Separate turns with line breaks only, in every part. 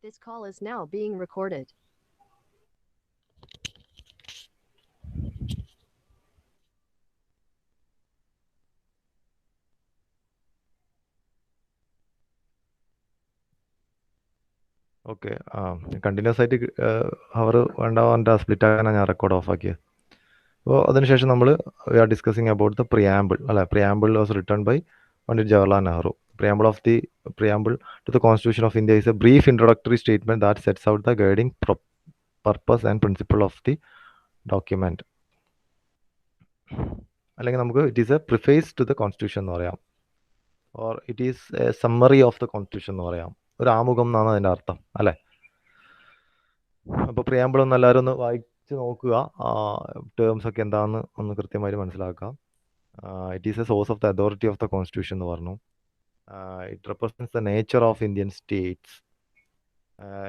This call is now being recorded.
Okay. Continuous ആയിട്ട് അവർ വേണ്ട split ആക്കാനാണ് ഞാൻ റെക്കോർഡ് ഓഫ് ആക്കിയത്. അപ്പോൾ അതിനുശേഷം നമ്മൾ we are discussing about the preamble. അല്ലെ, preamble was written by Pandit Jawaharlal Nehru. Preamble to the Constitution of India is a brief introductory statement that sets out the guiding purpose and principle of the document. അല്ലെങ്കിൽ നമുക്ക് it is a preface to the constitution എന്ന് പറയാം, or it is a summary of the constitution എന്ന് പറയാം. ഒരു ആമുഖം എന്നാണ് അതിൻ്റെ അർത്ഥം, അല്ലേ? അപ്പോൾ പ്രിയാമ്പിൾ ഒന്ന് എല്ലാവരും ഒന്ന് വായിച്ച് നോക്കുക, ടേംസ് ഒക്കെ എന്താണെന്ന് ഒന്ന് കൃത്യമായിട്ട് മനസ്സിലാക്കുക. It is A source of the authority of the constitution എന്ന് പറഞ്ഞു. It represents the nature of Indian States.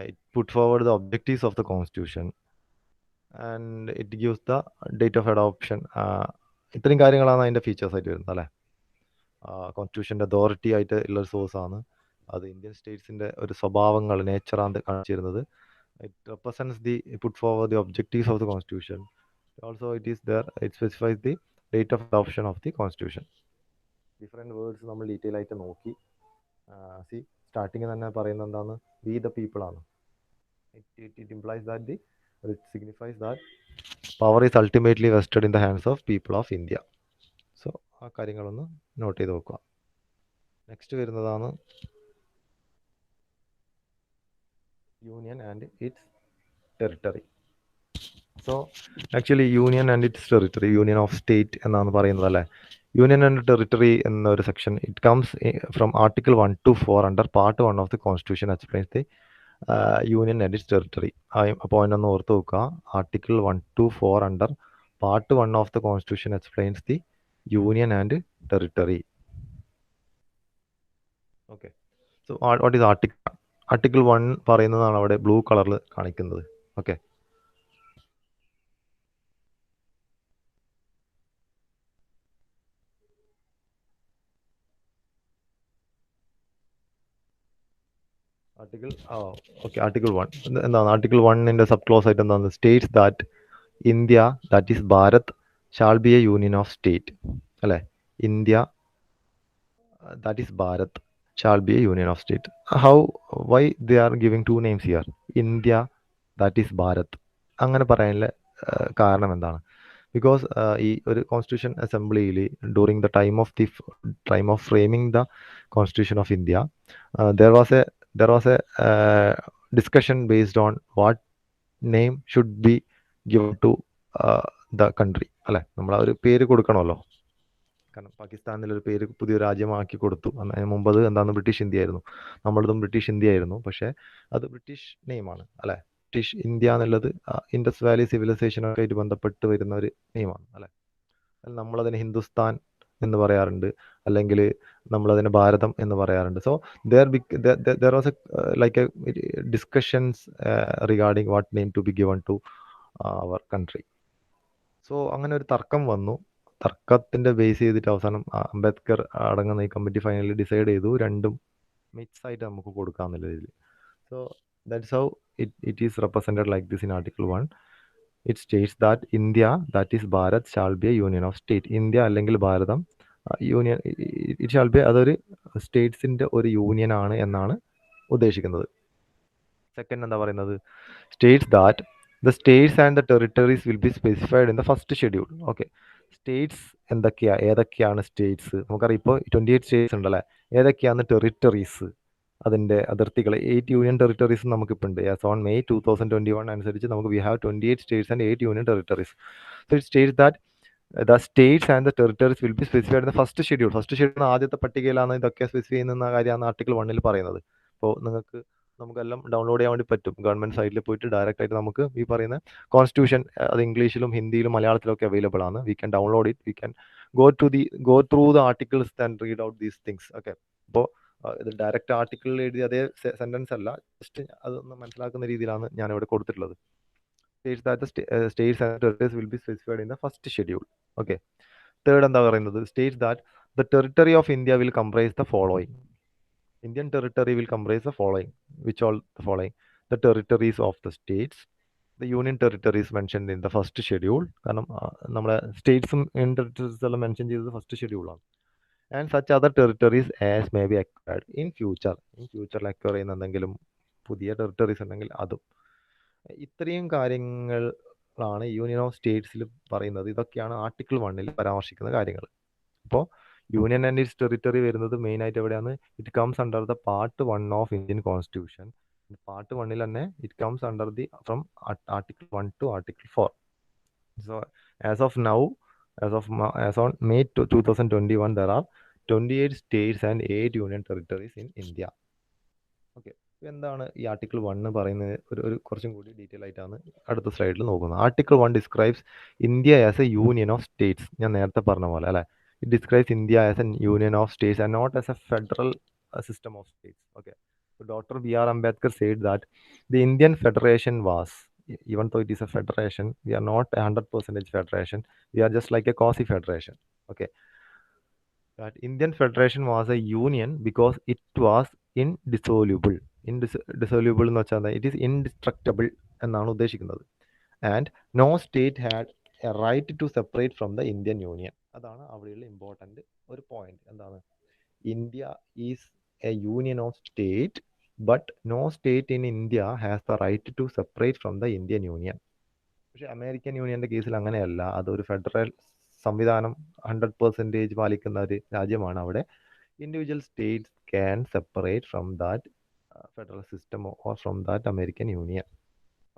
It put forward the objectives of the constitution and it gives the date of adoption. ഇത്രയും കാര്യങ്ങളാണ് അതിൻ്റെ features ആയിട്ട് വരുന്നത്, അല്ലേ? കോൺസ്റ്റിറ്റ്യൂഷൻ്റെ authority ആയിട്ട് ഉള്ളൊരു സോഴ്സാണ് അത്. ഇന്ത്യൻ സ്റ്റേറ്റ്സിൻ്റെ ഒരു സ്വഭാവങ്ങൾ, നേച്ചറാണ് കാണിച്ചിരുന്നത്. It represents put forward the objectives of the constitution. Also it is there, it specifies the date of adoption of the constitution. Different words നമ്മൾ ഡീറ്റെയിൽ ആയിട്ട് നോക്കി. സി സ്റ്റാർട്ടിങ് തന്നെ പറയുന്നത് എന്താണ്? വി ദ പീപ്പിൾ ആണ്. It implies that it signifies that power is ultimately vested in the hands of people of India. So ആ കാര്യങ്ങളൊന്ന് not ചെയ്ത് വെക്കുക. നെക്സ്റ്റ് വരുന്നതാണ് union and its territory. So actually union and its territory, union of state എന്നാണ് പറയുന്നത്, അല്ലേ? Union and territory എന്ന ഒരു section it comes from article 1 to 4 under part 1 of the constitution explains the union and its territory. അപ്പോൾ അതിനൊന്ന് ഓർത്ത് വെക്കുക. Article 1 to 4 under part 1 of the constitution explains the union and territory. Okay. So what is article 1 പറയുന്നതാണ് അവിടെ blue കളറിൽ കാണിക്കുന്നത്. Okay. Article 1 എന്താണ്? Article 1ന്റെ sub clause ആയിട്ട് എന്താണ്? States that India, that is Bharat, shall be a union of state, അല്ലേ? India, that is Bharat, shall be a union of state. Why they are giving two names here? India, that is Bharat. അങ്ങനെ പറയാനുള്ള കാരണം എന്താണ്? Because ഈ ഒരു constitution അസംബ്ലിയിൽ during the time of framing the constitution of India, there was a discussion based on what name should be given to the country, അല്ലേ? നമ്മൾ ആ ഒരു പേര് കൊടുക്കണമല്ലോ. കാരണം പാകിസ്ഥാനിലൊരു പേര് പുതിയ രാജ്യമാക്കി കൊടുത്തു. അതിന് മുമ്പ് അത് എന്താണ്? ബ്രിട്ടീഷ് ഇന്ത്യ ആയിരുന്നു. നമ്മളതും ബ്രിട്ടീഷ് ഇന്ത്യ ആയിരുന്നു, പക്ഷേ അത് ബ്രിട്ടീഷ് നെയിമാണ്, അല്ലേ? ബ്രിട്ടീഷ് ഇന്ത്യ എന്നുള്ളത് ഇൻഡസ് വാലി സിവിലൈസേഷനൊക്കെ ആയിട്ട് ബന്ധപ്പെട്ട് വരുന്ന ഒരു നെയിമാണ്, അല്ലേ? നമ്മളതിന് ഹിന്ദുസ്ഥാൻ എന്ന് പറയാറുണ്ട്, അല്ലെങ്കിൽ നമ്മളതിന് ഭാരതം എന്ന് പറയാറുണ്ട്. So there was like a discussions regarding what name to be given to our country. So അങ്ങനെ ഒരു തർക്കം വന്നു. തർക്കത്തിൻ്റെ ബേസ് ചെയ്തിട്ട് അവസാനം അംബേദ്കർ അടങ്ങുന്ന ഈ കമ്മിറ്റി ഫൈനലി ഡിസൈഡ് ചെയ്തു രണ്ടും മിക്സ് ആയിട്ട് നമുക്ക് കൊടുക്കാമെന്നുള്ള രീതിയിൽ. So that's how it is represented like this in Article 1. It states that India, that is Bharat, shall be a union of state. India അല്ലെങ്കിൽ ഭാരതം യൂണിയൻ, ഇറ്റ് ഷാൾ ബി, അതൊരു സ്റ്റേറ്റ്സിൻ്റെ ഒരു union ആണ് എന്നാണ് ഉദ്ദേശിക്കുന്നത്. സെക്കൻഡ് എന്താ പറയുന്നത്? States that the States and the territories will be specified in the first schedule. Okay. States ഏതൊക്കെയാണ് States? നമുക്കറിയാം ഇപ്പോൾ 28 സ്റ്റേറ്റ്സ് ഉണ്ടല്ലേ. ഏതൊക്കെയാണ് ടെറിട്ടറീസ്? അതിൻ്റെ അതിർത്തികൾ 8 യൂണിയൻ ടെറിട്ടറീസ് നമുക്കിപ്പോൾ ഉണ്ട്. ആസ് ഓൺ May 2021 അനുസരിച്ച് നമുക്ക് we have 28 States and 8 union territories. So it States that the States and the territories will be specified in the first schedule. First schedule ആദ്യത്തെ പട്ടികയിലാണ് ഇതൊക്കെ സ്പെസിഫൈ ചെയ്യുന്ന കാര്യമാണ് ആർട്ടിക്കിൾ 1 പറയുന്നത്. അപ്പോൾ നമുക്കെല്ലാം ഡൗൺലോഡ് ചെയ്യാൻ വേണ്ടി പറ്റും. ഗവൺമെൻറ് സൈറ്റിൽ പോയിട്ട് ഡയറക്റ്റ് ആയിട്ട് നമുക്ക് ഈ പറയുന്ന കോൺസ്റ്റിറ്റ്യൂഷൻ അത് ഇംഗ്ലീഷിലും ഹിന്ദിയിലും മലയാളത്തിലൊക്കെ അവൈലബിൾ ആണ്. We can download it, we can go through the articles and read out these things. Okay. അപ്പോൾ ഇത് ഡയറക്റ്റ് ആർട്ടിക്കിളിൽ എഴുതി അതേ സെൻറ്റൻസ് അല്ല, ജസ്റ്റ് അതൊന്ന് മനസ്സിലാക്കുന്ന രീതിയിലാണ് ഞാനിവിടെ കൊടുത്തിട്ടുള്ളത്. States that States and territories will be specified in the first schedule. Okay. Third എന്താ പറയുന്നത്? States that the territory of India will comprise the following. Indian territory will comprise the following. which all the following: the territories of the states, the union territories mentioned in the first schedule, കാരണം നമ്മളെ സ്റ്റേറ്റ്സും union territories എല്ലാം mention ചെയ്തത് first ഷെഡ്യൂളാണ്. And such other territories as may be acquired in future. ഫ്യൂച്ചറിൽ acquire ചെയ്യുന്ന എന്തെങ്കിലും പുതിയ ടെറിട്ടറീസ് ഉണ്ടെങ്കിൽ അതും. ഇത്രയും കാര്യങ്ങളാണ് യൂണിയൻ ഓഫ് സ്റ്റേറ്റ്സിൽ പറയുന്നത്. ഇതൊക്കെയാണ് ആർട്ടിക്കിൾ 1 പരാമർശിക്കുന്ന കാര്യങ്ങൾ. അപ്പോൾ യൂണിയൻ ആൻഡ് ഇറ്റ്സ് ടെറിട്ടറി വരുന്നത് മെയിൻ ആയിട്ട് എവിടെയാണ്? It comes under the part 1 of Indian constitution. Part 1 തന്നെ it comes under the from article 1 to article 4. So as of now, as on May 2021, there are 28 states and 8 union territories in India. Okay, എന്താണ് ഈ article 1 പറയുന്നത്? ഒരു കുറച്ചും കൂടി detail ആയിട്ടാണ് അടുത്ത സ്ലൈഡിൽ നോക്കുന്നത്. Article 1 describes India as a union of states. ഞാൻ നേരത്തെ പറഞ്ഞ പോലെ അല്ലേ, it describes India as a union of states and not as a federal system of states. Okay, so Dr. B.R. Ambedkar said that the Indian Federation was, even though it is a federation, we are not a 100% federation. We are just like a quasi federation. Okay, that Indian Federation was a union because it was indissoluble. Indissoluble എന്ന് വെച്ചാൽ it is indestructible എന്നാണ് ഉദ്ദേശിക്കുന്നത്. And no state had a right to separate from the Indian Union. അതാണ് അവിടെയുള്ള important ഒരു point. എന്താണ്? India is a union of state, but no state in India has the right to separate from the Indian union. പക്ഷേ American യൂണിയൻ്റെ കേസിൽ അങ്ങനെയല്ല. അതൊരു federal സംവിധാനം 100% പാലിക്കുന്ന ഒരു രാജ്യമാണ്. അവിടെ individual States can separate from that federal system or from that American union.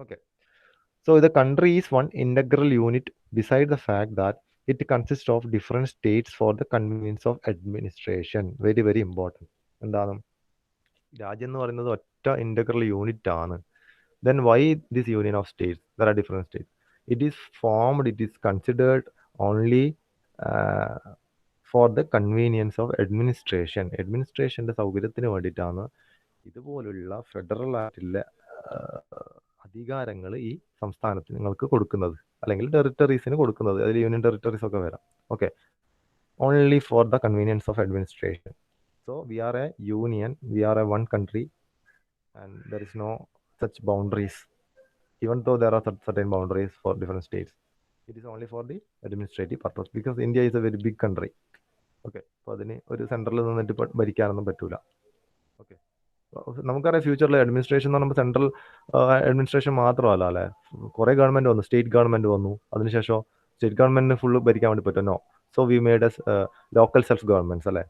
Okay, so the country is one integral unit beside the fact that it consists of different states for the convenience of administration. Very very important. എന്താണ്? രാജ്യം എന്ന് പറയുന്നത് ഒറ്റ integral unit ആണ്. Then why this union of states? There are different states. It is formed, it is considered only for the convenience of administration. അഡ്മിനിസ്ട്രേഷൻ്റെ സൗകര്യത്തിന് വേണ്ടിയിട്ടാണ് ഇതുപോലുള്ള federal ആയിട്ടുള്ള അധികാരങ്ങൾ ഈ സംസ്ഥാനത്തിന് നിങ്ങൾക്ക് കൊടുക്കുന്നത്, അല്ലെങ്കിൽ ടെറിട്ടറീസിന് കൊടുക്കുന്നത്. അതിൽ യൂണിയൻ ടെറിട്ടറീസ് ഒക്കെ വരാം. Okay, only for the convenience of administration. So we are a union, we are a one country and there is no such boundaries, even though there are certain boundaries for different states. It is only for the administrative purpose because India is a very big country. Okay, അപ്പോൾ അതിന് ഒരു സെൻട്രലിൽ നിന്നിട്ട് ഭരിക്കാനൊന്നും പറ്റൂല. Okay, നമുക്കറിയാം ഫ്യൂച്ചറിൽ administration എന്ന് പറയുമ്പോൾ central administration മാത്രമല്ല അല്ലേ, കുറേ ഗവൺമെൻറ് വന്നു, സ്റ്റേറ്റ് ഗവൺമെൻറ് വന്നു. അതിനുശേഷം സ്റ്റേറ്റ് ഗവൺമെൻറ്റിന് ഫുള്ള് ഭരിക്കാൻ വേണ്ടി പറ്റുമോ? So we made S local self governments അല്ലേ.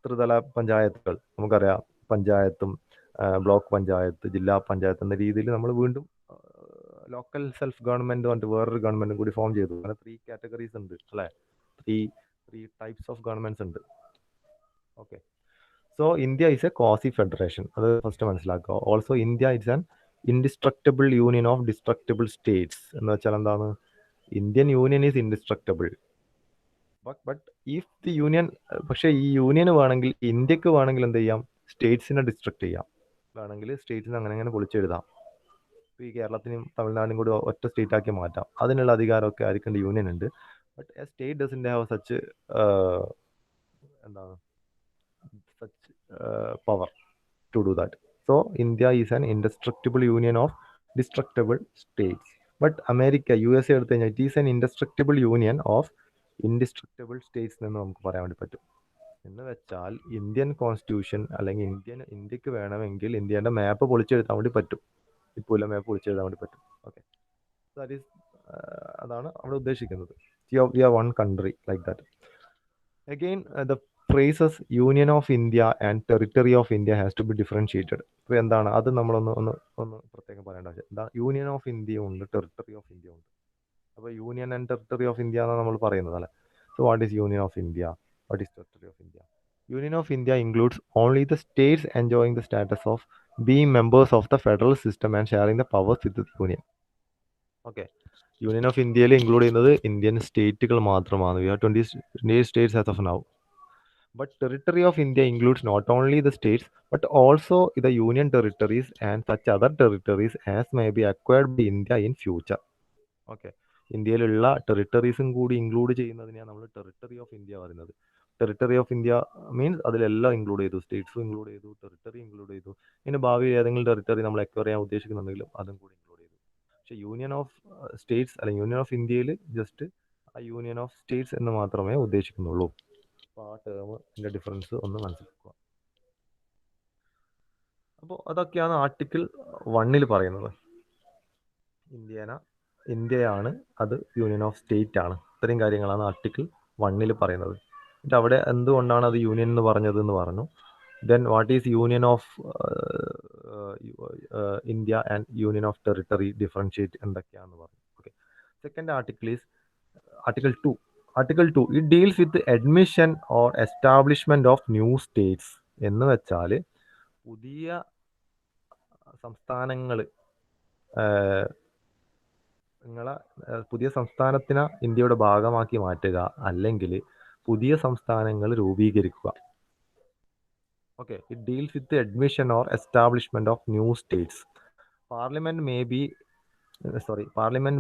ത്രിതല പഞ്ചായത്തുകൾ നമുക്കറിയാം. പഞ്ചായത്തും ബ്ലോക്ക് പഞ്ചായത്ത്, ജില്ലാ പഞ്ചായത്ത് എന്ന രീതിയിൽ നമ്മൾ വീണ്ടും ലോക്കൽ സെൽഫ് ഗവൺമെൻറ് പറഞ്ഞിട്ട് വേറൊരു ഗവൺമെൻറ്റും കൂടി ഫോം ചെയ്തു. അങ്ങനെ 3 കാറ്റഗറീസ് ഉണ്ട് അല്ലേ, ത്രീ ടൈപ്സ് ഓഫ് ഗവൺമെൻറ്റ്സ് ഉണ്ട്. Okay, so India is A quasi federation. അത് ഫസ്റ്റ് മനസ്സിലാക്കുക. Also India is an indestructible union of destructible States. എന്ന് വെച്ചാൽ എന്താണ്? Indian union is indestructible, but if the union, പക്ഷേ ഈ യൂണിയന് വേണമെങ്കിൽ, ഇന്ത്യക്ക് വേണമെങ്കിൽ എന്ത് ചെയ്യാം? സ്റ്റേറ്റ്സിനെ ഡിസ്ട്രക്ട് ചെയ്യാം. വേണമെങ്കിൽ സ്റ്റേറ്റ്സിനെ അങ്ങനെ പൊളിച്ചെഴുതാം. ഇപ്പോൾ ഈ കേരളത്തിനും തമിഴ്നാടും കൂടി ഒറ്റ സ്റ്റേറ്റ് ആക്കി മാറ്റാം. അതിനുള്ള അധികാരമൊക്കെ ആയിരിക്കേണ്ട യൂണിയൻ ഉണ്ട്. But A state doesn't have such എന്താണ് such power to do that. So India is an indestructible union of destructible states. But America, USA എടുത്തു കഴിഞ്ഞാൽ it is an indestructible union of indestructible states എന്ന് നമുക്ക് പറയാൻ വേണ്ടി പറ്റും. എന്ന് വെച്ചാൽ ഇന്ത്യൻ കോൺസ്റ്റിറ്റ്യൂഷൻ അല്ലെങ്കിൽ ഇന്ത്യക്ക് വേണമെങ്കിൽ ഇന്ത്യയുടെ മാപ്പ് പൊളിച്ചെഴുതാൻ വേണ്ടി പറ്റും. ഇപ്പോൾ മാപ്പ് പൊളിച്ചെഴുതാൻ വേണ്ടി പറ്റും. ഓക്കെ, ദാറ്റ് ഈസ് അതാണ് അവിടെ ഉദ്ദേശിക്കുന്നത്. We are one country like that. Again the phrases union of India and territory of India has to be differentiated. അപ്പോൾ എന്താണ് അത് നമ്മളൊന്ന് പ്രത്യേകം പറയേണ്ട ആവശ്യം. എന്താ? യൂണിയൻ ഓഫ് ഇന്ത്യ ഉണ്ട്, ടെറിട്ടറി ഓഫ് ഇന്ത്യ ഉണ്ട്. അപ്പോൾ union and territory of India എന്നാണ് നമ്മൾ പറയുന്നത് അല്ലേ. So what is union of India? What is territory of India? Union of India includes only the states enjoying the status of being members of the federal system and sharing the powers with the union. Okay, union of ഇന്ത്യയിൽ include ചെയ്യുന്നത് Indian സ്റ്റേറ്റുകൾ മാത്രമാണ്. We are 28 states as of now. But territory of India includes not only the states but also the union territories and such other territories as may be acquired by India in future. Okay, ഇന്ത്യയിലുള്ള ടെറിട്ടറീസും കൂടി include ചെയ്യുന്നതിനെയാണ് നമ്മൾ territory of India പറയുന്നത്. Territory of India means അതിലെല്ലാം include ചെയ്തു, സ്റ്റേറ്റ്സും include ചെയ്തു, territory include ചെയ്തു. ഇനി ഭാവിയിൽ ഏതെങ്കിലും ടെറിട്ടറി നമ്മൾ എക്വയർ ചെയ്യാൻ ഉദ്ദേശിക്കുന്നുണ്ടെങ്കിലും അതും കൂടി ഇൻക്ലൂഡ് ചെയ്തു. പക്ഷേ യൂണിയൻ ഓഫ് സ്റ്റേറ്റ്സ് അല്ലെങ്കിൽ യൂണിയൻ ഓഫ് ഇന്ത്യയിൽ ജസ്റ്റ് ആ യൂണിയൻ ഓഫ് സ്റ്റേറ്റ്സ് എന്ന് മാത്രമേ ഉദ്ദേശിക്കുന്നുള്ളൂ. അപ്പോൾ ആ ടേമിൻ്റെ ഡിഫറൻസ് ഒന്ന് മനസ്സിലാക്കുക. അപ്പോൾ അതൊക്കെയാണ് ആർട്ടിക്കിൾ 1 പറയുന്നത്. ഇന്ത്യയാണ്, അത് യൂണിയൻ ഓഫ് സ്റ്റേറ്റ് ആണ്. ഇത്രയും കാര്യങ്ങളാണ് ആർട്ടിക്കിൾ 1 പറയുന്നത്. എന്നിട്ട് അവിടെ എന്തുകൊണ്ടാണ് അത് യൂണിയൻ എന്ന് പറഞ്ഞത് എന്ന് പറഞ്ഞു. Then what is union of India and union of territory differentiate എന്തൊക്കെയാണെന്ന് പറഞ്ഞു. Okay. Second article is article 2. Article 2 it deals with admission or establishment of new States. എന്ന് വെച്ചാൽ പുതിയ സംസ്ഥാനങ്ങൾ പുതിയ സംസ്ഥാനത്തിനെ ഇന്ത്യയുടെ ഭാഗമാക്കി മാറ്റുക, അല്ലെങ്കിൽ പുതിയ സംസ്ഥാനങ്ങൾ രൂപീകരിക്കുക. Okay. It deals with admission or establishment of new states. Parliament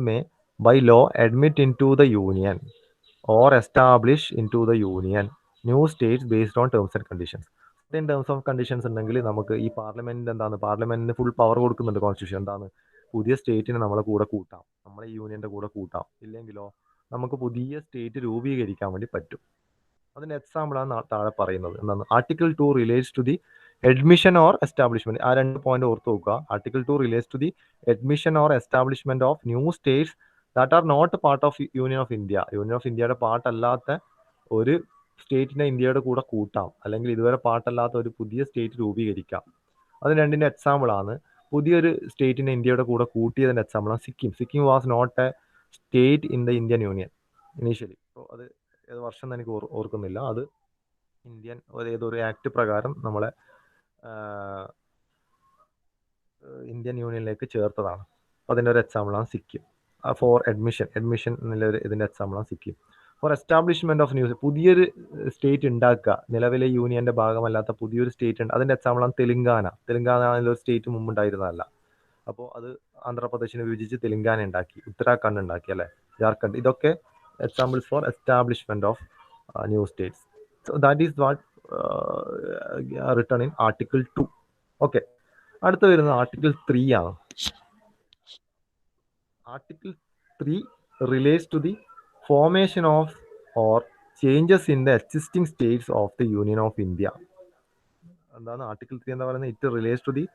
may by law admit into the union or establish into the union new states based on terms and conditions. Terms of conditions ഉണ്ടെങ്കിൽ നമുക്ക് ഈ പാർലമെന്റിന് full power കൊടുക്കുന്നുണ്ട് constitution. പുതിയ സ്റ്റേറ്റിനെ നമ്മളെ കൂടെ കൂട്ടാം, നമ്മളെ യൂണിയന്റെ കൂടെ കൂട്ടാം. ഇല്ലെങ്കിലോ നമുക്ക് പുതിയ സ്റ്റേറ്റ് രൂപീകരിക്കാൻ വേണ്ടി പറ്റും. അതിന്റെ എക്സാമ്പിളാണ് താഴെ പറയുന്നത്. എന്താണ്? Article 2 relates to the admission or establishment. ആ 2 പോയിന്റ് ഓർത്ത് നോക്കുക. Article 2 relates to the admission or establishment of new states that are not part of union of India. Union of ഇന്ത്യയുടെ പാർട്ടല്ലാത്ത ഒരു സ്റ്റേറ്റിനെ ഇന്ത്യയുടെ കൂടെ കൂട്ടാം, അല്ലെങ്കിൽ ഇതുവരെ പാർട്ടല്ലാത്ത ഒരു പുതിയ സ്റ്റേറ്റ് രൂപീകരിക്കാം. അത് രണ്ടിന്റെ എക്സാമ്പിളാണ്. പുതിയൊരു സ്റ്റേറ്റിനെ ഇന്ത്യയുടെ കൂടെ കൂട്ടിയതിന്റെ എക്സാമ്പിളാണ് Sikkim was not a state in the Indian union initially. അപ്പോൾ അത് ഏത് വർഷം എനിക്ക് ഓർക്കുന്നില്ല. അത് ഏതൊരു ആക്ട് പ്രകാരം നമ്മളെ ഇന്ത്യൻ യൂണിയനിലേക്ക് ചേർത്തതാണ്. അപ്പോൾ അതിൻ്റെ ഒരു എക്സാമ്പിളാണ് സിക്കിം. ഫോർ അഡ്മിഷൻ എന്നുള്ള ഇതിൻ്റെ എക്സാമ്പിളാണ് Sikkim. For establishment of new, പുതിയൊരു സ്റ്റേറ്റ് ഉണ്ടാക്കുക, നിലവിലെ യൂണിയന്റെ ഭാഗമല്ലാത്ത പുതിയൊരു സ്റ്റേറ്റ് ഉണ്ട്. അതിൻ്റെ എക്സാമ്പിളാണ് തെലുങ്കാന. ഒരു സ്റ്റേറ്റ് മുമ്പ് ഉണ്ടായിരുന്നതല്ല. അപ്പോൾ അത് ആന്ധ്രാപ്രദേശിനെ വിഭജിച്ച് തെലുങ്കാന ഉണ്ടാക്കി, ഉത്തരാഖണ്ഡ് ഉണ്ടാക്കി, അല്ലേ, ജാർഖണ്ഡ്. ഇതൊക്കെ examples for establishment of new states. So that is what written in article 2. Okay. അടുത്ത് വരുന്നത് ആർട്ടിക്കിൾ 3 ആണ്. Article 3 relates to the formation of or changes in the existing states of the Union of India. എന്താണ് article 3 എന്താ പറയുന്നത്? It relates to the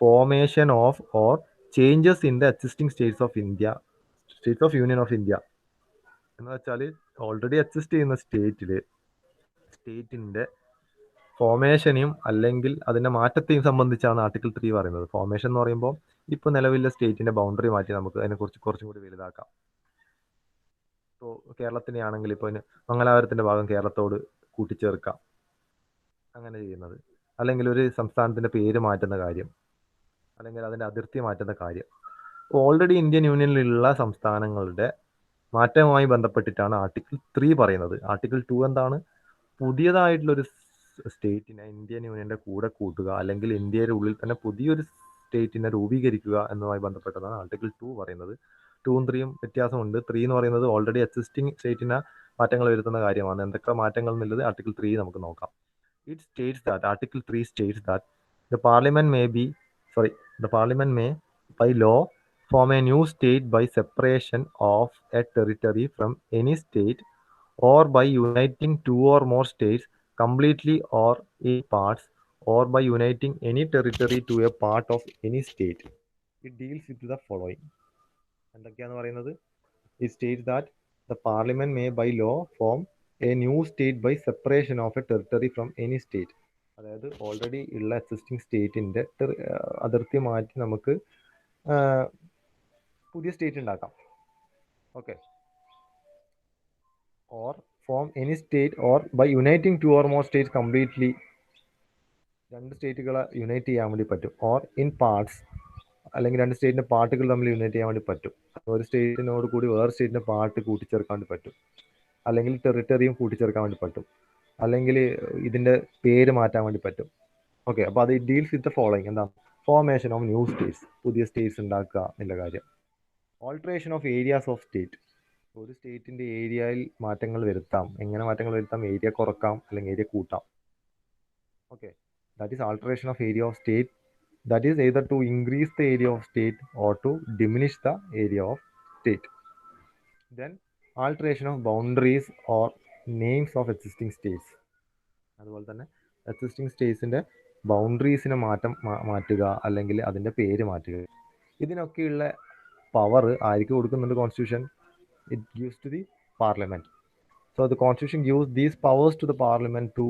formation of or changes in the existing states of India, states of union of India. എന്ന് വെച്ചാൽ already exist ചെയ്യുന്ന സ്റ്റേറ്റിന്റെ ഫോർമേഷനെയും അല്ലെങ്കിൽ അതിന്റെ മാറ്റത്തെയും സംബന്ധിച്ചാണ് ആർട്ടിക്കിൾ 3 പറയുന്നത്. ഫോർമേഷൻ എന്ന് പറയുമ്പോൾ ഇപ്പോൾ നിലവിലെ സ്റ്റേറ്റിന്റെ ബൗണ്ടറി മാറ്റി നമുക്ക് അതിനെക്കുറിച്ച് കുറച്ചും കൂടി വലുതാക്കാം. ഇപ്പോൾ കേരളത്തിനെ ആണെങ്കിൽ ഇപ്പോൾ മംഗലാപുരത്തിന്റെ ഭാഗം കേരളത്തോട് കൂട്ടിച്ചേർക്കാം, അങ്ങനെ ചെയ്യുന്നത്. അല്ലെങ്കിൽ ഒരു സംസ്ഥാനത്തിന്റെ പേര് മാറ്റുന്ന കാര്യം, അല്ലെങ്കിൽ അതിന്റെ അതിർത്തി മാറ്റുന്ന കാര്യം. ഓൾറെഡി ഇന്ത്യൻ യൂണിയനിലുള്ള സംസ്ഥാനങ്ങളുടെ മാറ്റവുമായി ബന്ധപ്പെട്ടിട്ടാണ് ആർട്ടിക്കിൾ 3 പറയുന്നത്. ആർട്ടിക്കിൾ 2 എന്താണ്? പുതിയതായിട്ടുള്ളൊരു സ്റ്റേറ്റിനെ ഇന്ത്യൻ യൂണിയന്റെ കൂടെ കൂട്ടുക, അല്ലെങ്കിൽ ഇന്ത്യയുടെ ഉള്ളിൽ തന്നെ പുതിയൊരു സ്റ്റേറ്റിനെ രൂപീകരിക്കുക എന്നതുമായി ബന്ധപ്പെട്ടതാണ് ആർട്ടിക്കിൾ 2 പറയുന്നത്. 2 ഉം 3 വ്യത്യാസമുണ്ട്. 3 എന്ന് പറയുന്നത് ഓൾറെഡി എക്സിസ്റ്റിംഗ് സ്റ്റേറ്റിന് മാറ്റങ്ങൾ വരുത്തുന്ന കാര്യമാണ്. എന്തൊക്കെ മാറ്റങ്ങൾ എന്നുള്ളത് ആർട്ടിക്കിൾ 3 നമുക്ക് നോക്കാം. Article 3 states that the Parliament may by law form a new state by separation of a territory from any state, or by uniting 2 or more states completely or in parts, or by uniting any territory to a part of any state. It deals with the following. എന്തൊക്കെയാണെന്ന് പറയുന്നത്? It states that the Parliament may by law form a new state by separation of a territory from any state. അതായത് already ഉള്ള existing സ്റ്റേറ്റിന്റെ അതിർത്തി മാറ്റി നമുക്ക് പുതിയ state ഉണ്ടാക്കാം. Okay. Or form any state, or by uniting 2 or more states കംപ്ലീറ്റ്ലി, 2 സ്റ്റേറ്റുകളെ യുണൈറ്റ് ചെയ്യാൻ വേണ്ടി പറ്റും. ഓർ ഇൻ പാർട്സ്, അല്ലെങ്കിൽ 2 സ്റ്റേറ്റിന്റെ പാർട്ടുകൾ തമ്മിൽ യുണൈറ്റ് ചെയ്യാൻ വേണ്ടി പറ്റും. ഒരു സ്റ്റേറ്റിനോട് കൂടി വേറെ സ്റ്റേറ്റിന്റെ പാർട്ട് കൂട്ടിച്ചേർക്കാൻ വേണ്ടി പറ്റും, അല്ലെങ്കിൽ ടെറിട്ടറിയും കൂട്ടിച്ചേർക്കാൻ വേണ്ടി പറ്റും, അല്ലെങ്കിൽ ഇതിന്റെ പേര് മാറ്റാൻ വേണ്ടി പറ്റും. ഓക്കെ. അപ്പോൾ അത് ഡീൽസ് വിത്ത് ദ ഫോളോയിങ്. എന്താണ്? ഫോർമേഷൻ ഓഫ് ന്യൂ സ്റ്റേറ്റ്സ്, പുതിയ സ്റ്റേറ്റ്സ് ഉണ്ടാക്കുക എന്നുള്ള കാര്യം. Alteration of areas of state, ഒരു സ്റ്റേറ്റിന്റെ ഏരിയയിൽ മാറ്റങ്ങൾ വരുത്താം. എങ്ങനെ മാറ്റങ്ങൾ വരുത്താം? ഏരിയ കുറക്കാം, അല്ലെങ്കിൽ ഏരിയ കൂട്ടാം. Okay. That is alteration of area of state That is either to increase the area of state or to diminish the area of state. Then alteration of boundaries or names of existing states. അതുപോലെ തന്നെ existing സ്റ്റേറ്റ്സിൻ്റെ ബൗണ്ടറീസിനെ മാറ്റുക അല്ലെങ്കിൽ അതിൻ്റെ പേര് മാറ്റുക. ഇതിനൊക്കെയുള്ള power ആർക്ക് കൊടുക്കുന്നുണ്ട് constitution? It gives to the parliament. So the constitution gives these powers to the parliament to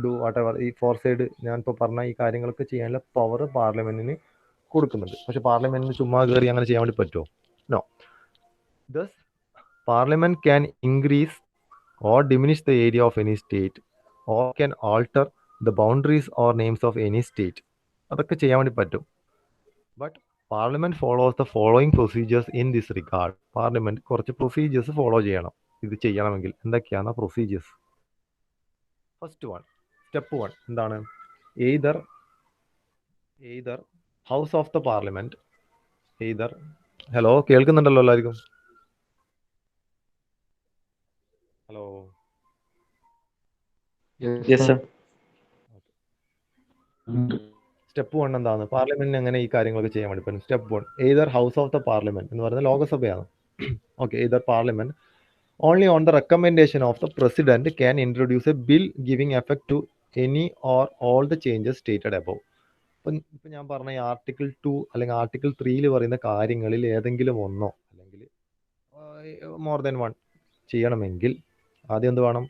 do whatever. ഈ ഫോർ സൈഡ് ഞാനിപ്പോൾ പറഞ്ഞ ഈ കാര്യങ്ങളൊക്കെ ചെയ്യാനുള്ള പവർ പാർലമെൻറ്റിന് കൊടുക്കുന്നുണ്ട്. പക്ഷെ പാർലമെൻറ്റിന് ചുമ്മാ കയറി അങ്ങനെ ചെയ്യാൻ വേണ്ടി പറ്റുമോ? No. Thus parliament can increase or diminish the area of any state or can alter the boundaries or names of any state. അതൊക്കെ ചെയ്യാൻ വേണ്ടി പറ്റും. But parliament follows the following procedures in this regard. Parliament കുറച്ച് procedures follow ചെയ്യണം ഇത് ചെയ്യണമെങ്കിൽ. എന്തൊക്കെയാണ് procedures? First one, step one എന്താണ്? Either house of the parliament hello കേൾക്കുന്നുണ്ടല്ലോ എല്ലാവർക്കും? Hello.
Yes, sir.
Step one എന്താണ്? പാർലമെന്റിന് എങ്ങനെ ഈ കാര്യങ്ങളൊക്കെ ചെയ്യാൻ വേണ്ടി പറ്റും? Step one, either house of the parliament എന്ന് പറയുന്നത് ലോകസഭയാണ്. Okay, either parliament only on the recommendation of the president can introduce a bill giving effect to any or all the changes stated above. ഇപ്പം ഞാൻ പറഞ്ഞ ഈ article 2 അല്ലെങ്കിൽ article 3 പറയുന്ന കാര്യങ്ങളിൽ ഏതെങ്കിലും ഒന്നോ അല്ലെങ്കിൽ മോർ ദാൻ വൺ ചെയ്യണമെങ്കിൽ ആദ്യം എന്ത് വേണം?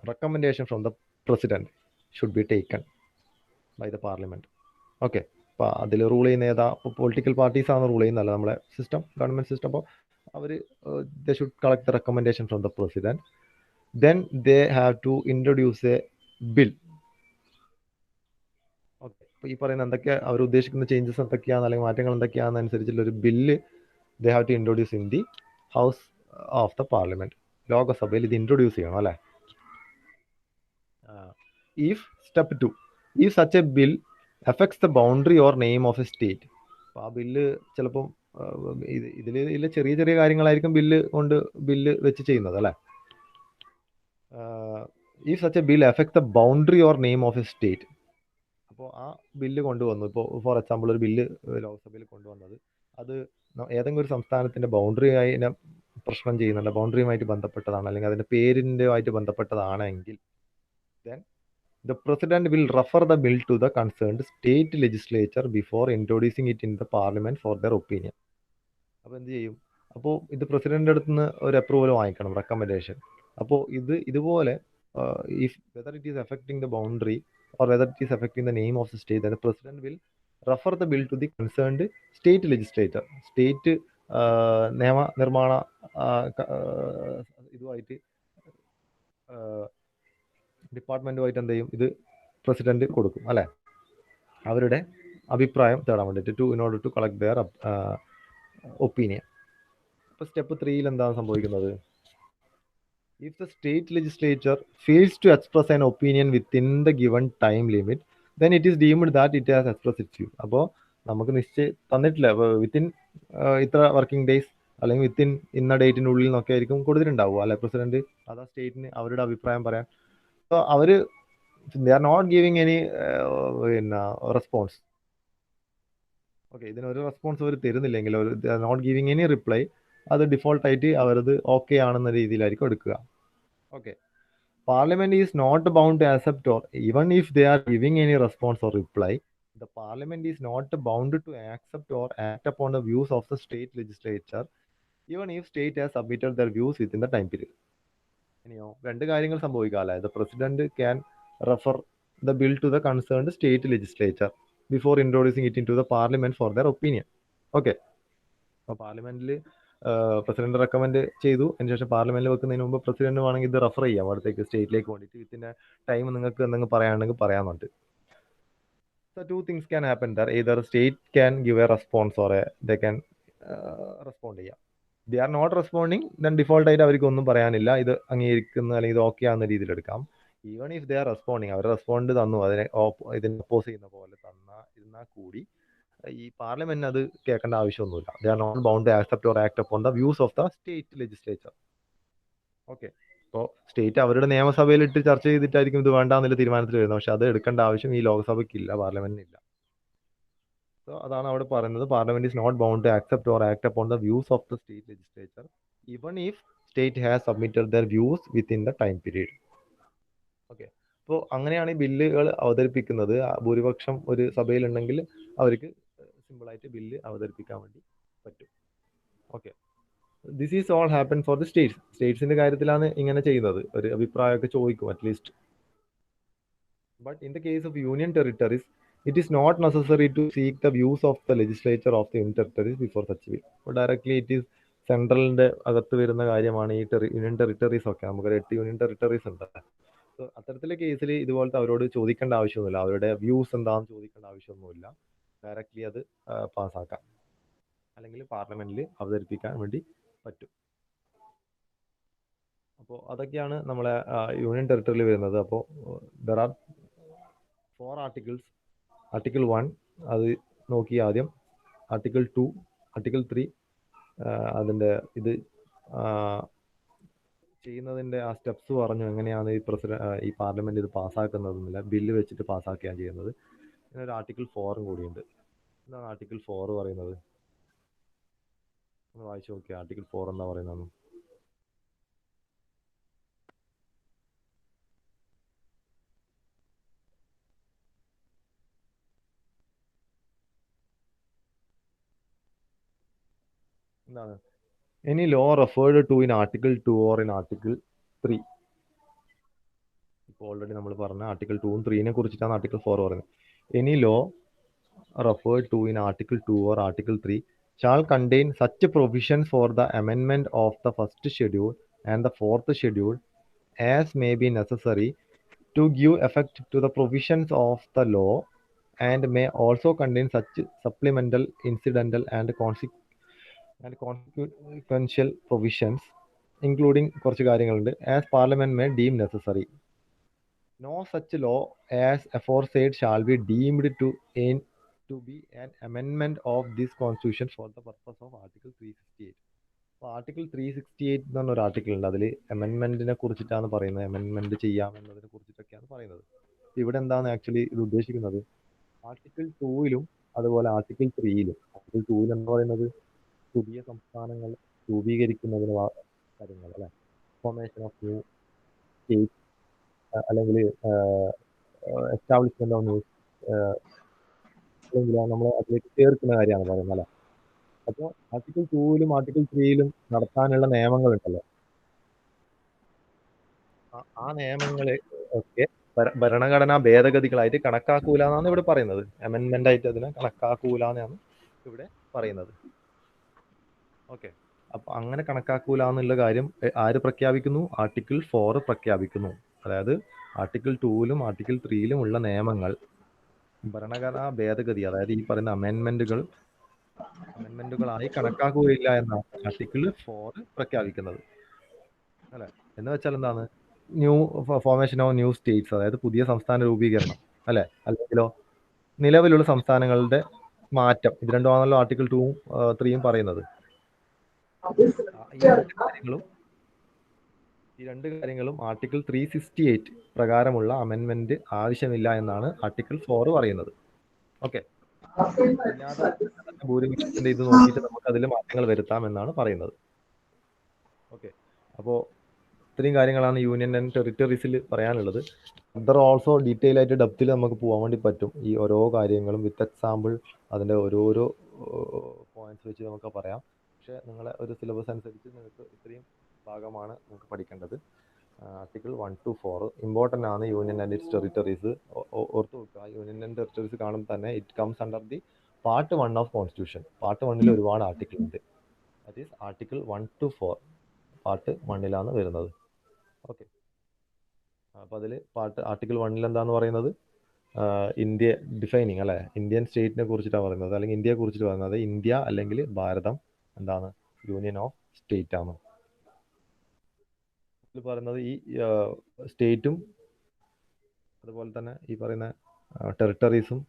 Recommendation from the president should be taken by the parliament. Okay, അപ്പോൾ അതിൽ റൂൾ ചെയ്യുന്ന ഏതാ? പൊളിറ്റിക്കൽ പാർട്ടീസാണ് റൂൾ ചെയ്യുന്നതല്ല നമ്മളെ സിസ്റ്റം, ഗവൺമെൻറ് സിസ്റ്റം. അപ്പോൾ അവർ they should collect the recommendation from the president. Then they have to introduce a bill. Okay, അപ്പോൾ ഈ പറയുന്ന എന്തൊക്കെയാണ് അവർ ഉദ്ദേശിക്കുന്ന ചേഞ്ചസ് എന്തൊക്കെയാണ് അല്ലെങ്കിൽ മാറ്റങ്ങൾ എന്തൊക്കെയാണെന്ന് അനുസരിച്ചുള്ള ഒരു bill they have to introduce in the house of the parliament. ലോകസഭയിൽ ഇത് ഇൻട്രൊഡ്യൂസ് ചെയ്യണം അല്ലേ? If step 2, if such a bill affects the boundary or name of a state. അപ്പോൾ ആ ബില്ല് ചിലപ്പം ഇതിൽ ചെറിയ ചെറിയ കാര്യങ്ങളായിരിക്കും ബില്ല് വെച്ച് ചെയ്യുന്നത് അല്ലേ? if such a bill affects the boundary or name of a state. അപ്പോൾ ആ ബില്ല് കൊണ്ടുവന്നു, ഇപ്പോൾ ഫോർ എക്സാമ്പിൾ ഒരു ബില്ല് ലോക്സഭയിൽ കൊണ്ടുവന്നത് അത് ഏതെങ്കിലും ഒരു സംസ്ഥാനത്തിൻ്റെ ബൗണ്ടറിയായി പ്രശ്നം ചെയ്യുന്നുണ്ട്, ബൗണ്ടറിയുമായിട്ട് ബന്ധപ്പെട്ടതാണ് അല്ലെങ്കിൽ അതിൻ്റെ പേരിൻ്റെ ആയിട്ട് ബന്ധപ്പെട്ടതാണെങ്കിൽ then the president will refer the bill to the concerned state legislature before introducing it in the parliament for their opinion. അപ്പോൾ എന്ത് ചെയ്യും? അപ്പോൾ ഇത് പ്രസിഡന്റിൻ്റെ അടുത്ത് നിന്ന് ഒരു അപ്രൂവൽ വാങ്ങിക്കണം, റെക്കമെൻഡേഷൻ. അപ്പോൾ ഇതുപോലെ if whether it is affecting the boundary or whether it is affecting the name of the state, then the president will refer the bill to the concerned state legislature. State നിയമനിർമ്മാണ ഇതുമായിട്ട് ഡിപ്പാർട്ട്മെൻറ്റുമായിട്ട് എന്ത് ചെയ്യും? ഇത് president കൊടുക്കും അല്ലേ? അവരുടെ അഭിപ്രായം തേടാൻ വേണ്ടിയിട്ട് in order to collect their opinion. ഇപ്പോൾ സ്റ്റെപ്പ് 3 എന്താണ് സംഭവിക്കുന്നത്? If the state legislature fails to express an opinion within the given time limit, then it is deemed that it has express its view. അപ്പോൾ നമുക്ക് തന്നിട്ടില്ല within ഇത്ര working days അല്ലെങ്കിൽ within ഇന്ന ഡേറ്റിനുള്ളിൽ നിന്നൊക്കെ ആയിരിക്കും കൊടുത്തിട്ടുണ്ടാവുക അല്ലെ പ്രസിഡന്റ് അതാ സ്റ്റേറ്റിന് അവരുടെ അഭിപ്രായം പറയാൻ. So they are not giving any response. Okay, ഇതിനൊരു റെസ്പോൺസ് അവർ തരുന്നില്ലെങ്കിൽ they are not giving any reply, അത് ഡിഫോൾട്ടായിട്ട് അവരത് ഓക്കെ ആണെന്ന രീതിയിലായിരിക്കും എടുക്കുക. Okay, parliament is not bound to accept or even if they are giving any response or reply, the parliament is not bound to accept or act upon the views of the state legislature even if state has submitted their views within the time period. ഇനിയോ രണ്ട് കാര്യങ്ങൾ സംഭവിക്കാം അല്ലേ? The president can refer the bill to the concerned state legislature before introducing it into the parliament for their opinion. Okay, അപ്പോൾ പാർലമെന്റിൽ president recommend ചെയ്തു, അതിനുശേഷം പാർലമെന്റിൽ വെക്കുന്നതിന് മുമ്പ് പ്രസിഡന്റ് വേണമെങ്കിൽ ഇത് റെഫർ ചെയ്യാം അവിടത്തേക്ക് സ്റ്റേറ്റിലേക്ക് വേണ്ടിയിട്ട്. ഇതിന്റെ ടൈം നിങ്ങൾക്ക് എന്തെങ്കിലും പറയാനുണ്ടെങ്കിൽ പറയാനുണ്ട്. So two things can happen there. Either state can give a response or they can respond ചെയ്യാം. They are not responding, then default ആയിട്ട് അവർക്ക് ഒന്നും പറയാനില്ല, ഇത് അംഗീകരിക്കുന്ന അല്ലെങ്കിൽ ഇത് ഓക്കെ ആവുന്ന രീതിയിൽ എടുക്കാം. Even if they are responding, അവർ റെസ്പോണ്ട് തന്നു ഇതിനെ ഒപ്പോസ് ചെയ്യുന്ന പോലെ ഇരുന്നാൽ കൂടി ഈ പാർലമെന്റിന് അത് കേൾക്കേണ്ട ആവശ്യമൊന്നുമില്ല. They are not bound to accept or act upon the views of the state legislature. Okay, അപ്പോൾ സ്റ്റേറ്റ് അവരുടെ നിയമസഭയിലിട്ട് ചർച്ച ചെയ്തിട്ടായിരിക്കും ഇത് വേണ്ടാന്നുള്ള തീരുമാനത്തിൽ വരുന്നത്. പക്ഷെ അത് എടുക്കേണ്ട ആവശ്യം ഈ ലോക്സഭയ്ക്കില്ല, പാർലമെന്റിനില്ല. സോ അതാണ് അവിടെ പറയുന്നത്, parliament is not bound to accept or act upon the views of the state legislature even if state has submitted their views within the time period. Okay, അപ്പോൾ അങ്ങനെയാണ് ഈ ബില്ലുകൾ അവതരിപ്പിക്കുന്നത്. ഭൂരിപക്ഷം ഒരു സഭയിലുണ്ടെങ്കിൽ അവർക്ക് സിമ്പിളായിട്ട് ബില്ല് അവതരിപ്പിക്കാൻ വേണ്ടി പറ്റും. Okay, this is all happen for the സ്റ്റേറ്റ്സിന്റെ കാര്യത്തിലാണ് ഇങ്ങനെ ചെയ്യുന്നത്. ഒരു അഭിപ്രായമൊക്കെ ചോദിക്കും at least. But in the case of union territories it is not necessary to seek the views of the legislature of the union territories before such bill. അപ്പോൾ directly it is സെൻട്രലിന്റെ അകത്ത് വരുന്ന കാര്യമാണ് ഈ യൂണിയൻ ടെറിട്ടറീസ് ഒക്കെ. നമുക്കൊരു 8 union territories ഉണ്ട്. So അത്തരത്തിലെ കേസിൽ ഇതുപോലത്തെ അവരോട് ചോദിക്കേണ്ട ആവശ്യമൊന്നുമില്ല, അവരുടെ വ്യൂസ് എന്താണെന്ന് ചോദിക്കേണ്ട ആവശ്യമൊന്നുമില്ല. ഡയറക്ട്ലി അത് പാസ്സാക്കാം, അല്ലെങ്കിൽ പാർലമെന്റിൽ അവതരിപ്പിക്കാൻ വേണ്ടി പറ്റും. അപ്പോൾ അതൊക്കെയാണ് നമ്മളെ യൂണിയൻ ടെറിട്ടറിയിൽ വരുന്നത്. അപ്പോൾ ദർ ആർ 4 ആർട്ടിക്കിൾസ്. ആർട്ടിക്കിൾ 1 അത് നോക്കി ആദ്യം. ആർട്ടിക്കിൾ 2, ആർട്ടിക്കിൾ 3 അതിൻ്റെ ഇത് ചെയ്യുന്നതിൻ്റെ ആ സ്റ്റെപ്സ് പറഞ്ഞു, എങ്ങനെയാണ് ഈ പാർലമെന്റ് ഇത് പാസ്സാക്കുന്നതെന്നില്ല, ബില്ല് വെച്ചിട്ട് പാസ്സാക്കുകയാണ് ചെയ്യുന്നത്. പിന്നെ ഒരു ആർട്ടിക്കിൾ 4 കൂടിയുണ്ട്. എന്താണ് ആർട്ടിക്കിൾ 4 പറയുന്നത്? ഒന്ന് വായിച്ചു നോക്കിയാൽ ആർട്ടിക്കിൾ 4 എന്താ പറയുന്നത്? എന്താണ്? Any law referred to in Article 2 or in Article 3. ഇപ്പോൾ ഓൾറെഡി നമ്മൾ പറഞ്ഞ ആർട്ടിക്കിൾ 2 3നെ കുറിച്ചിട്ടാണ് ആർട്ടിക്കിൾ 4 പറയുന്നത്. Any law referred to in Article 2 or Article 3 shall contain such provisions for the amendment of the first schedule and the fourth schedule as may be necessary to give effect to the provisions of the law, and may also contain such supplemental, incidental and consequential provisions, including കുറച്ച് കാര്യങ്ങളുണ്ട്, as parliament may deem necessary. No such law as aforesaid shall be deemed to be an amendment of this constitution for the purpose of Article 368. അപ്പോൾ article 368 എന്ന് പറഞ്ഞ ഒരു article ഉണ്ട്. അതിൽ അമെൻമെന്റിനെ കുറിച്ചിട്ടാണ് പറയുന്നത്, അമെൻമെന്റ് ചെയ്യാമെന്നതിനെ കുറിച്ചിട്ടൊക്കെയാണ് പറയുന്നത്. ഇവിടെ എന്താണ് ആക്ച്വലി ഇത് ഉദ്ദേശിക്കുന്നത്? ആർട്ടിക്കിൾ 2ലും അതുപോലെ ആർട്ടിക്കിൾ 3ലും. ആർട്ടിക്കിൾ 2ൽ എന്താ പറയുന്നത്? പുതിയ സംസ്ഥാനങ്ങൾ രൂപീകരിക്കുന്നതിന് കാര്യങ്ങൾ അല്ലെ, ഫോർമേഷൻ ഓഫ് ന്യൂ സ്റ്റേറ്റ്, അല്ലെങ്കിൽ എസ്റ്റാബ്ലിഷ്മെന്റ് ഓഫ് ന്യൂ, അല്ലെങ്കിൽ നമ്മൾ അതിലേക്ക് ചേർക്കുന്ന കാര്യമാണ് പറയുന്നത് അല്ലെ. അപ്പോൾ ആർട്ടിക്കിൾ 2ലും ആർട്ടിക്കിൾ 3ലും നടത്താനുള്ള നിയമങ്ങളുണ്ടല്ലോ, ആ നിയമങ്ങളെ ഒക്കെ ഭരണഘടനാ ഭേദഗതികളായിട്ട് കണക്കാക്കൂല എന്നാണ് ഇവിടെ പറയുന്നത്. അമെൻമെന്റ് ആയിട്ട് അതിനെ കണക്കാക്കൂല എന്നാണ് ഇവിടെ പറയുന്നത്. ഓക്കെ, അപ്പൊ അങ്ങനെ കണക്കാക്കൂല എന്നുള്ള കാര്യം ആര് പ്രഖ്യാപിക്കുന്നു? ആർട്ടിക്കിൾ 4 പ്രഖ്യാപിക്കുന്നു. അതായത് ആർട്ടിക്കിൾ 2ലും ആർട്ടിക്കിൾ 3ലും ഉള്ള നിയമങ്ങൾ ഭരണഘടനാ ഭേദഗതി, അതായത് ഈ പറയുന്ന അമെൻമെന്റുകളായി കണക്കാക്കുകയില്ല എന്നാണ് ആർട്ടിക്കിൾ 4 പ്രഖ്യാപിക്കുന്നത് അല്ലെ. എന്ന് വെച്ചാൽ എന്താണ്? New formation of new States, അതായത് പുതിയ സംസ്ഥാന രൂപീകരണം അല്ലെ, അല്ലെങ്കിലോ നിലവിലുള്ള സംസ്ഥാനങ്ങളുടെ മാറ്റം. ഇത് രണ്ടുമാണല്ലോ ആർട്ടിക്കിൾ 2ഉം 3യും പറയുന്നത്. ഈ രണ്ട് കാര്യങ്ങളും ആർട്ടിക്കിൾ 368 പ്രകാരമുള്ള അമെൻമെന്റ് ആവശ്യമില്ല എന്നാണ് ആർട്ടിക്കിൾ 4 പറയുന്നത്. ഓക്കെ, ഭൂരിപക്ഷത്തിന്റെ ഇത് നോക്കിയിട്ട് നമുക്ക് അതിൽ മാറ്റങ്ങൾ വരുത്താം എന്നാണ് പറയുന്നത്. ഓക്കെ, അപ്പോൾ ഇത്രയും കാര്യങ്ങളാണ് യൂണിയൻ ആൻഡ് ടെറിട്ടറീസിൽ പറയാനുള്ളത്. ഫർദർ ഓൾസോ ഡീറ്റെയിൽ ആയിട്ട് ഡെപ്തിൽ നമുക്ക് പോകാൻ വേണ്ടി പറ്റും. ഈ ഓരോ കാര്യങ്ങളും വിത്ത് എക്സാമ്പിൾ അതിൻ്റെ ഓരോരോ പോയിന്റ്സ് വെച്ച് നമുക്ക് പറയാം. പക്ഷേ നിങ്ങളെ ഒരു സിലബസ് അനുസരിച്ച് നിങ്ങൾക്ക് ഇത്രയും ഭാഗമാണ് നിങ്ങൾക്ക് പഠിക്കേണ്ടത്. ആർട്ടിക്കിൾ 1 to 4 ഇമ്പോർട്ടൻ്റ് ആണ്. യൂണിയൻ ആൻഡ് ഇറ്റ്സ് ടെറിട്ടറീസ് ഓർത്ത് വെക്കുക. യൂണിയൻ ആൻഡ് ടെറിട്ടറീസ് കാണുമ്പോൾ തന്നെ it comes under the part 1 of constitution. Part 1ൽ ഒരുപാട് ആർട്ടിക്കിൾ ഉണ്ട്. That is article 1 to 4 part 1ലാണ് വരുന്നത്. ഓക്കെ, അപ്പോൾ അതിൽ ആർട്ടിക്കിൾ 1ൽ എന്താന്ന് പറയുന്നത്? ഇന്ത്യ ഡിഫൈനിങ് അല്ലെ, ഇന്ത്യൻ സ്റ്റേറ്റിനെ കുറിച്ചിട്ടാണ് പറയുന്നത്, അല്ലെങ്കിൽ ഇന്ത്യയെ കുറിച്ചിട്ട് പറയുന്നത്. ഇന്ത്യ അല്ലെങ്കിൽ ഭാരതം എന്താണ്? യൂണിയൻ ഓഫ് സ്റ്റേറ്റ് ആണ്. ഇതിൽ പറയുന്നത് ഈ സ്റ്റേറ്റും അതുപോലെ തന്നെ ഈ പറയുന്ന ടെറിട്ടറീസും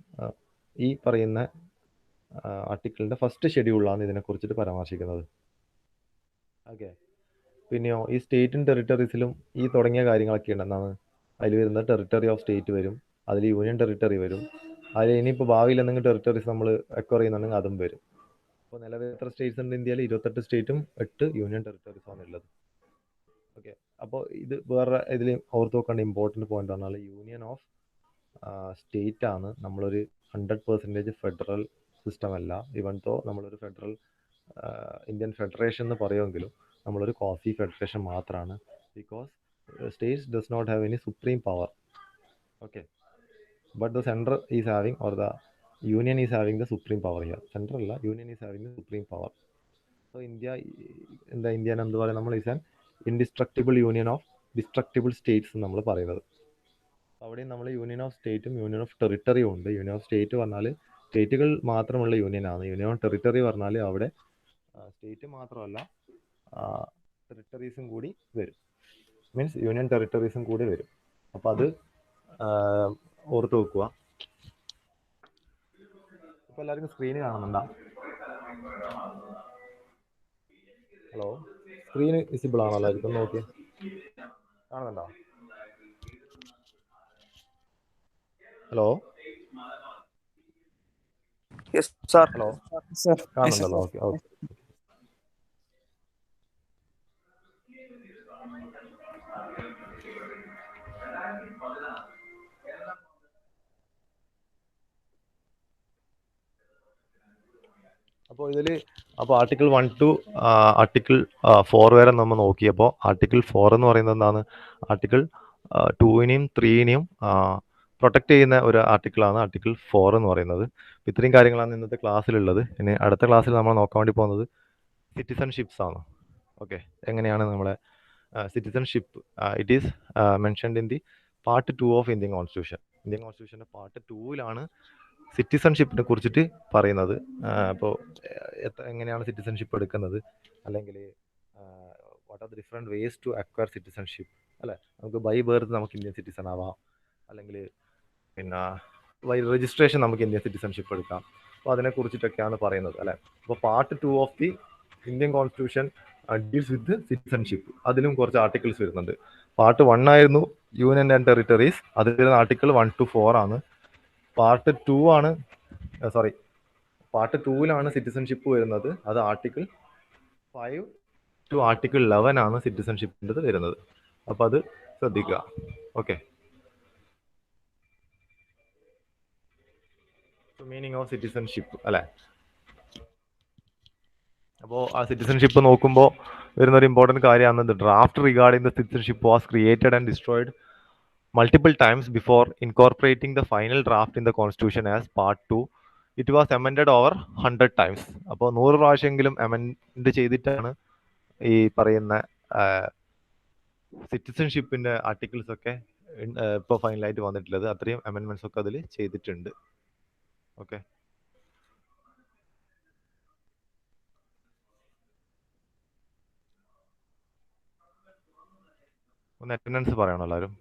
ഈ പറയുന്ന ആർട്ടിക്കിളിന്റെ ഫസ്റ്റ് ഷെഡ്യൂളിലാണ് ഇതിനെ കുറിച്ചിട്ട് പരാമർശിക്കുന്നത്. ഓക്കെ, പിന്നെയോ ഈ സ്റ്റേറ്റും ടെറിട്ടറീസിലും ഈ തുടങ്ങിയ കാര്യങ്ങളൊക്കെ ഉണ്ട്. എന്താണ് അതിൽ വരുന്നത്? ടെറിട്ടറി ഓഫ് സ്റ്റേറ്റ് വരും, അതിൽ യൂണിയൻ ടെറിട്ടറി വരും, അതിൽ ഇനിയിപ്പോൾ ഭാവിയിൽ എന്തെങ്കിലും ടെറിട്ടറീസ് നമ്മൾ അക്വയർ ചെയ്യുന്നുണ്ടെങ്കിൽ അതും വരും. അപ്പോൾ നിലവിൽ എത്ര സ്റ്റേറ്റ്സ് ഉണ്ട് ഇന്ത്യയിൽ? 28 സ്റ്റേറ്റും 8 യൂണിയൻ ടെറിട്ടറീസാണ് ഉള്ളത്. ഓക്കെ, അപ്പോൾ ഇത് വേറെ ഇതിൽ ഓർത്ത് നോക്കേണ്ട ഇമ്പോർട്ടൻറ്റ് പോയിന്റ് പറഞ്ഞാൽ യൂണിയൻ ഓഫ് സ്റ്റേറ്റ് ആണ്. നമ്മളൊരു 100% ഫെഡറൽ സിസ്റ്റം അല്ല. ഇവൻ തോ നമ്മളൊരു ഫെഡറൽ ഇന്ത്യൻ ഫെഡറേഷൻ എന്ന് പറയുമെങ്കിലും നമ്മളൊരു ക്വാസി ഫെഡറേഷൻ മാത്രമാണ്. Because states does not have any supreme power. Okay, but the central is having or the union is having the supreme power here. Central അല്ല, union is having the supreme power. So India എന്ന് പറയുന്നത് നമ്മൾ is an indestructible union of destructible states നമ്മൾ പറയുന്നത്. അവിടെയും നമ്മൾ union of സ്റ്റേറ്റും union of ടെറിട്ടറിയും ഉണ്ട്. യൂണിയൻ ഓഫ് സ്റ്റേറ്റ് പറഞ്ഞാൽ സ്റ്റേറ്റുകൾ മാത്രമുള്ള യൂണിയനാണ്. യൂണിയൻ ഓഫ് ടെറിട്ടറി പറഞ്ഞാൽ അവിടെ സ്റ്റേറ്റ് മാത്രമല്ല ടെറിട്ടറീസും കൂടി വരും. മീൻസ് യൂണിയൻ ടെറിട്ടറീസും കൂടി വരും. അപ്പം അത് ഓർത്ത് വെക്കുക. ഇപ്പം എല്ലാവർക്കും സ്ക്രീന് കാണുന്നുണ്ടോ? ഹലോ, സ്ക്രീന് വിസിബിൾ ആണോ എല്ലാവർക്കും? നോക്കി കാണുന്നുണ്ടോ? Hello
Yes, sir.
Hello,
Sir.
കാണുന്നുണ്ടല്ലോ? Okay okay. അപ്പോൾ ആർട്ടിക്കിൾ 1 to ആർട്ടിക്കിൾ 4 വരെ നമ്മൾ നോക്കിയപ്പോൾ ആർട്ടിക്കിൾ 4 എന്ന് പറയുന്നത് എന്താണ്? ആർട്ടിക്കിൾ 2-നെയും 3-നെയും പ്രൊട്ടക്ട് ചെയ്യുന്ന ഒരു ആർട്ടിക്കിളാണ് ആർട്ടിക്കിൾ 4 എന്ന് പറയുന്നത്. ഇത്രയും കാര്യങ്ങളാണ് ഇന്നത്തെ ക്ലാസ്സിലുള്ളത്. ഇനി അടുത്ത ക്ലാസ്സിൽ നമ്മൾ നോക്കാൻ വേണ്ടി പോകുന്നത് സിറ്റിസൺഷിപ്സ് ആണ്. ഓക്കെ, എങ്ങനെയാണ് നമ്മളെ citizenship? It is mentioned in the part 2 of Indian constitution. Indian കോൺസ്റ്റിറ്റ്യൂഷൻ്റെ പാർട്ട് 2-ലാണ് സിറ്റിസൺഷിപ്പിനെ കുറിച്ചിട്ട് പറയുന്നത്. അപ്പോൾ എങ്ങനെയാണ് സിറ്റിസൺഷിപ്പ് എടുക്കുന്നത്, അല്ലെങ്കിൽ what are the different ways to acquire citizenship, അല്ലേ? നമുക്ക് ബൈ ബർത്ത് നമുക്ക് ഇന്ത്യൻ സിറ്റിസൺ ആവാം, അല്ലെങ്കിൽ പിന്നെ ബൈ രജിസ്ട്രേഷൻ നമുക്ക് ഇന്ത്യൻ സിറ്റിസൺഷിപ്പ് എടുക്കാം. അപ്പോൾ അതിനെക്കുറിച്ചിട്ടൊക്കെയാണ് പറയുന്നത്, അല്ലേ? അപ്പോൾ part 2 of the Indian constitution deals with citizenship. അതിലും കുറച്ച് ആർട്ടിക്കിൾസ് വരുന്നുണ്ട്. പാർട്ട് 1 ആയിരുന്നു യൂണിയൻ ആൻഡ് ടെറിട്ടറീസ്. അത് വരുന്ന ആർട്ടിക്കിൾ 1 to 4 ആണ്. പാർട്ട് 2 ആണ്, പാർട്ട് 2-ലാണ് സിറ്റിസൺഷിപ്പ് വരുന്നത്. അത് ആർട്ടിക്കിൾ 5 to ആർട്ടിക്കിൾ 11 ആണ് സിറ്റിസൺഷിപ്പിൻ്റെ വരുന്നത്. അപ്പോൾ അത് ശ്രദ്ധിക്കുക. ഓക്കെ, മീനിങ് ഓഫ് സിറ്റിസൺഷിപ്പ്, അല്ലേ? അപ്പോൾ ആ സിറ്റിസൺഷിപ്പ് നോക്കുമ്പോൾ വരുന്നൊരു ഇമ്പോർട്ടൻറ്റ് കാര്യമാണ് the draft regarding the citizenship was created and destroyed multiple times before incorporating the final draft in the constitution as part 2. It was amended over 100 times. അപ്പോൾ 100 പ്രാവശ്യമെങ്കിലും amend ചെയ്തിട്ടാണ് ഈ പറയുന്ന സിറ്റിസൺഷിപ്പിൻ്റെ ആർട്ടിക്കിൾസ് ഒക്കെ ഇപ്പോൾ ഫൈനലായിട്ട് വന്നിട്ടുള്ളത്. അത്രയും അമെൻമെൻറ്റ്സ് ഒക്കെ അതിൽ ചെയ്തിട്ടുണ്ട്. ഓക്കെ, ഒന്ന് അറ്റൻഡൻസ് പറയണോ എല്ലാവരും?